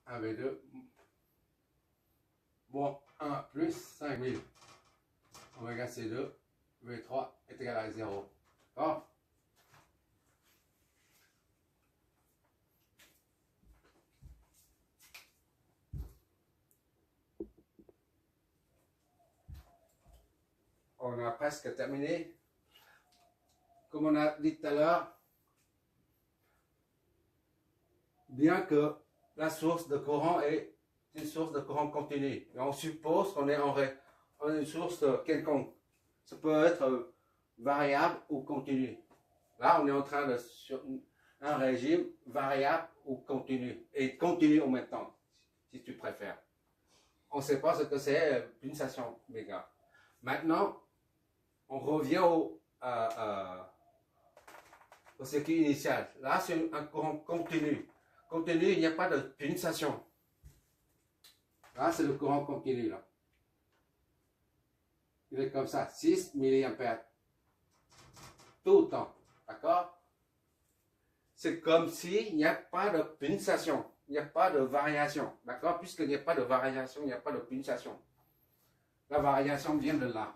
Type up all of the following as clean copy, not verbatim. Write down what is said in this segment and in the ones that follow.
1V2 moins 1 plus 5000 oméga C2 V3 est égal à 0. D'accord? On a presque terminé. Comme on a dit tout à l'heure, bien que la source de courant est une source de courant continu, et on suppose qu'on est en une source quelconque. Ça peut être variable ou continu. Là, on est en train de sur un régime variable ou continu, et continu en même temps, si tu préfères. On ne sait pas ce que c'est pulsation méga. Maintenant, on revient au circuit initial. Là, c'est un courant continu. Continu, il n'y a pas de pulsation. Là, c'est le courant continu. Là. Il est comme ça, 6 mA. Tout le temps. D'accord? C'est comme s'il n'y a pas de pulsation. Il n'y a pas de variation. D'accord? Puisqu'il n'y a pas de variation, il n'y a pas de pulsation. La variation vient de là.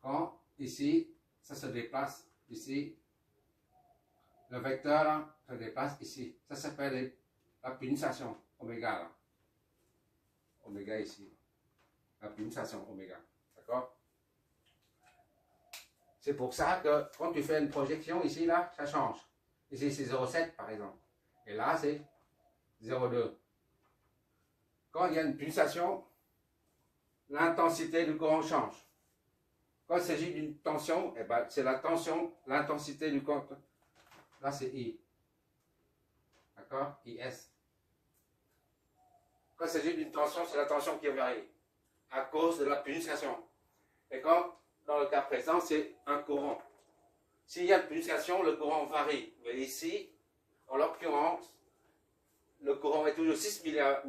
Quand ici, ça se déplace ici, le vecteur là, se déplace ici. Ça s'appelle la pulsation oméga là. Oméga ici. La pulsation oméga. D'accord? C'est pour ça que quand tu fais une projection ici, là, ça change. Ici, c'est 0,7 par exemple. Et là, c'est 0,2. Quand il y a une pulsation, l'intensité du courant change. Quand il s'agit d'une tension, eh ben, c'est la tension, l'intensité du courant. Là, c'est I. D'accord? IS. Quand il s'agit d'une tension, c'est la tension qui varie à cause de la pulsation. Et quand, dans le cas présent, c'est un courant. S'il y a une pulsation, le courant varie. Mais ici, en l'occurrence, le courant est toujours 6 mA.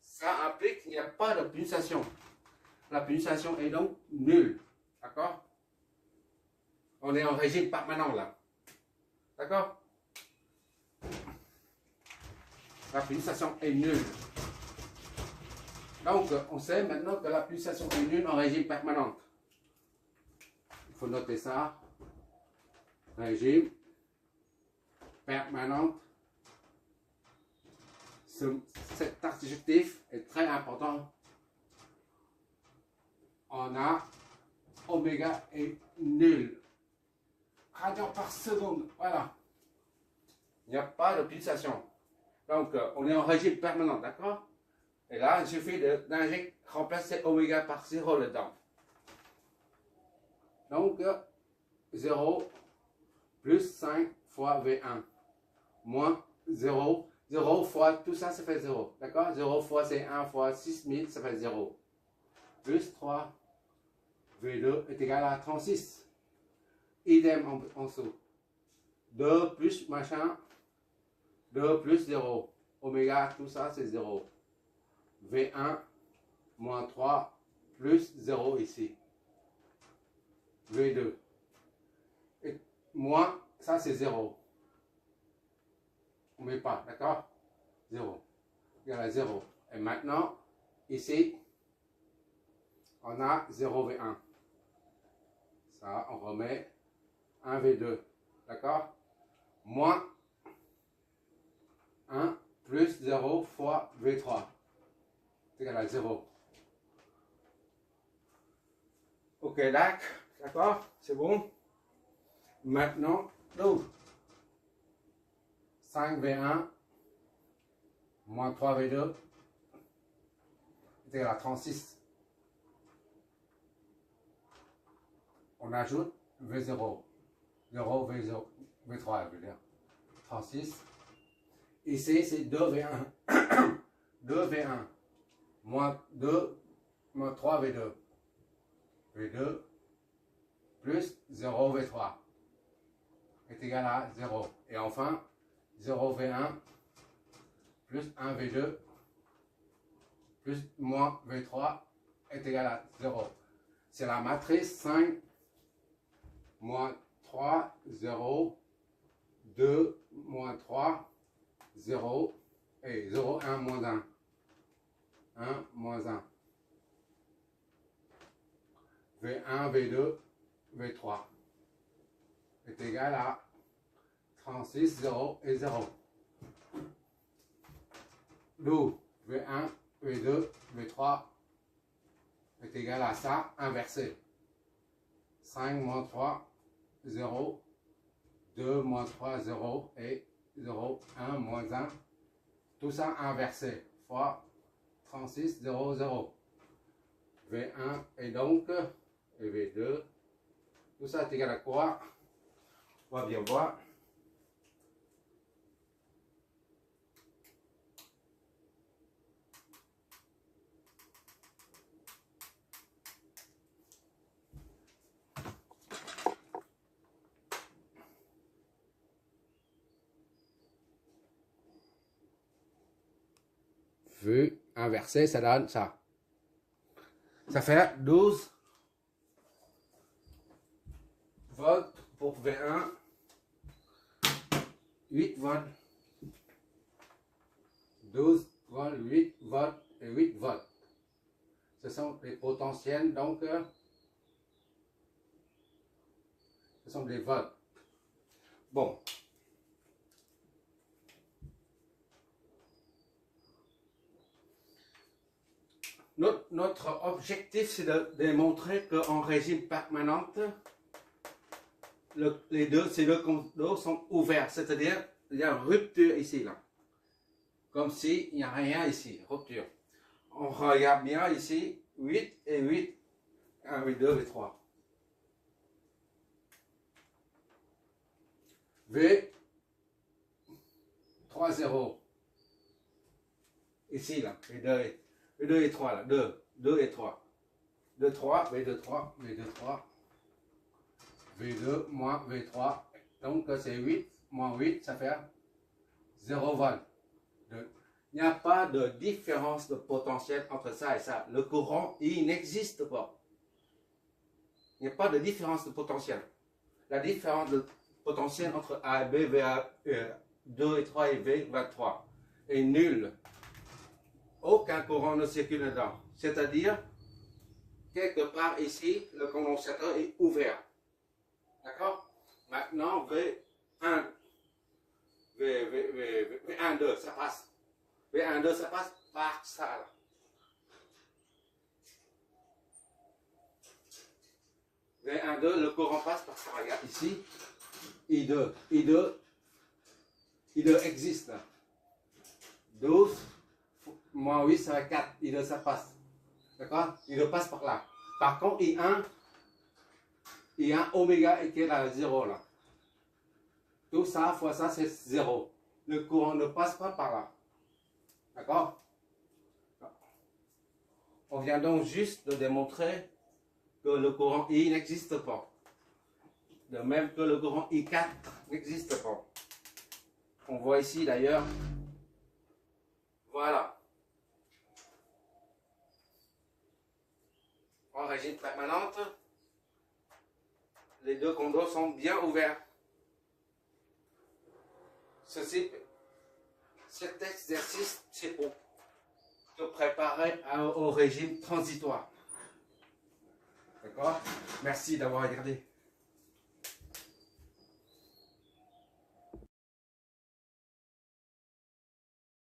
Ça implique qu'il n'y a pas de pulsation. La pulsation est donc nulle. D'accord? On est en régime permanent là. D'accord? La pulsation est nulle. Donc, on sait maintenant que la pulsation est nulle en régime permanent. Il faut noter ça. Régime permanent. Cet adjectif est très important. On a oméga est nul. Radians par seconde. Voilà. Il n'y a pas de pulsation. Donc, on est en régime permanent, d'accord? Et là, il suffit d'injecter, remplacer oméga par 0 dedans. Donc, 0 plus 5 fois V1 moins 0. 0 fois tout ça, ça fait 0. D'accord? 0 fois c'est 1 fois 6000, ça fait 0. Plus 3 V2 est égal à 36. Idem en dessous. 2 plus machin. 2 plus 0. Oméga, tout ça, c'est 0. V1 moins 3 plus 0 ici. V2. Et moins, ça c'est 0. On ne met pas, d'accord? 0. Il y a 0. Et maintenant, ici, on a 0 V1. Ça, on remet 1 V2. D'accord? Moins 1 plus 0 fois V3. C'est égal à 0. Ok, d'accord? C'est bon? Maintenant, donc, 5V1 moins 3V2 est égal à 36. On ajoute V0. 0, V0, V3, je veux dire. 36. Ici, c'est 2V1. 2V1 moins 2 moins 3V2. V2 plus 0V3 est égal à 0. Et enfin, 0V1 plus 1V2 plus moins V3 est égal à 0. C'est la matrice 5 moins 3, 0, 2, moins 3, 0 et 0, 1, moins 1. 1, moins 1. V1, V2, V3 est égal à 36, 0 et 0. D'où V1, V2, V3 est égal à ça, inversé. 5 moins 3, 0, 2 moins 3, 0 et 0, 1 moins 1. Tout ça inversé, fois 36, 0, 0. V1 et donc, et V2, tout ça est égal à quoi? On va bien voir. Vu inversé, ça donne ça. Ça fait 12 volts pour V1, 8 volts, 12 volts, 8 volts et 8 volts. Ce sont les potentiels, donc ce sont les volts. Bon. Notre objectif, c'est de démontrer qu'en régime permanent, ces deux conducteurs sont ouverts, c'est-à-dire il y a une rupture ici, là. Comme s'il n'y a rien ici, rupture. On regarde bien ici, 8 et 8, 1, 8, 2 et 3. V, 3, 0. Ici, là, V2 et 3, là, 2 et 3. 2, 3, V2, 3, V2, 3. V2 moins V3. Donc, c'est 8 moins 8, ça fait 0 volts. Il n'y a pas de différence de potentiel entre ça et ça. Le courant, il n'existe pas. Il n'y a pas de différence de potentiel. La différence de potentiel entre A et B, VA2 et 3 et V23 est nulle. Aucun courant ne circule dedans. C'est-à-dire, quelque part ici, le condensateur est ouvert. D'accord? Maintenant, V1, V1, 2, ça passe. V1, 2, ça passe par ça. Là. V1, 2, le courant passe par ça. Regarde ici. I2. I2 existe. Là. 12 moins 8, ça va 4. I2, ça passe. D'accord? I2 passe par là. Par contre, I1, oméga égal à 0 là. Tout ça fois ça, c'est 0. Le courant ne passe pas par là. D'accord? On vient donc juste de démontrer que le courant I n'existe pas. De même que le courant I4 n'existe pas. On voit ici d'ailleurs. Voilà. En régime permanente, les deux condos sont bien ouverts. Cet exercice, c'est pour te préparer au régime transitoire. D'accord? Merci d'avoir regardé.